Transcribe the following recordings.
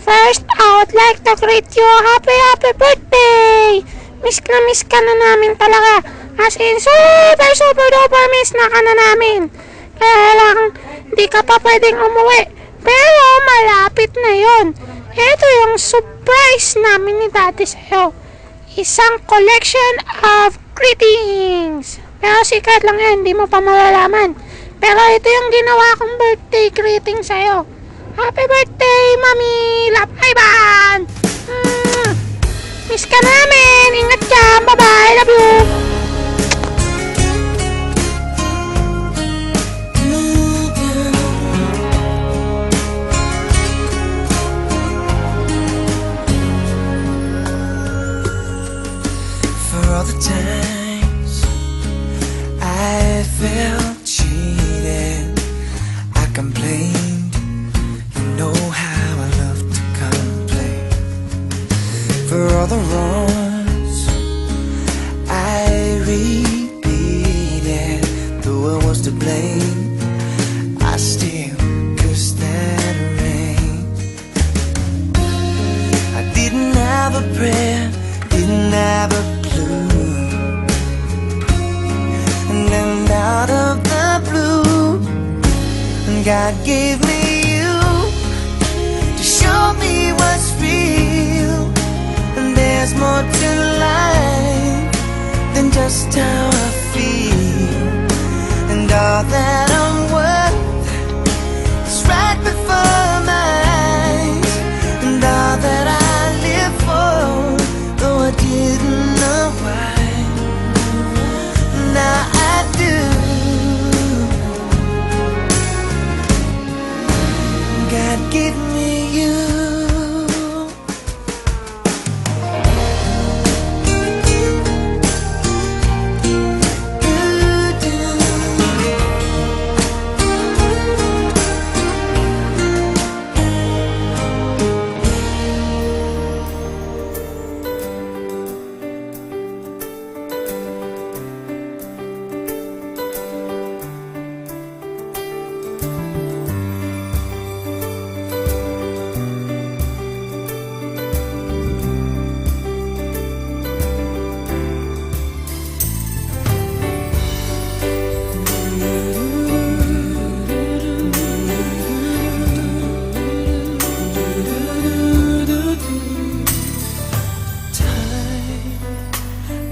First, I would like to greet you happy birthday! Miss ka na namin talaga. As in, super duper miss na ka na namin. Kaya lang, di ka pa pwedeng umuwi. Pero malapit na yon. Ito yung surprise namin ni Daddy sa'yo. Isang collection of greetings. Pero secret lang yan, hindi mo pa malalaman. Pero ito yung ginawa kong birthday greeting sa'yo. Happy birthday, Mami! Lapay-ban! Miss ka namin! Ingat ka! Bye-bye! Love you! For all the times I felt cheated, I complained. You know how I love to complain. For all the wrongs I repeated, though I was to blame, I still cursed that rain. I didn't have a prayer, didn't have a clue, and then out of the blue, God gave me you to show me what's real. And there's more to life than just how I feel. And all that I'm worth is right before my eyes. And all that I live for, though I didn't know why, now I do. God give me you.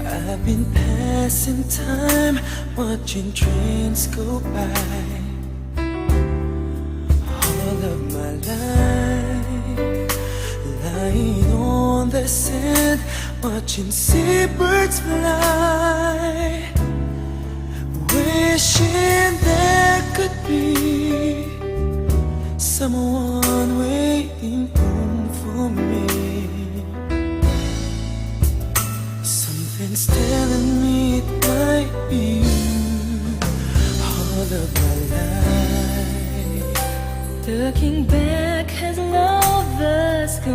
I've been passing time, watching trains go by. All of my life, lying on the sand, watching seabirds fly, wishing there could be someone waiting home for me. Something's telling me it might be you. All of my life, looking back as lovers go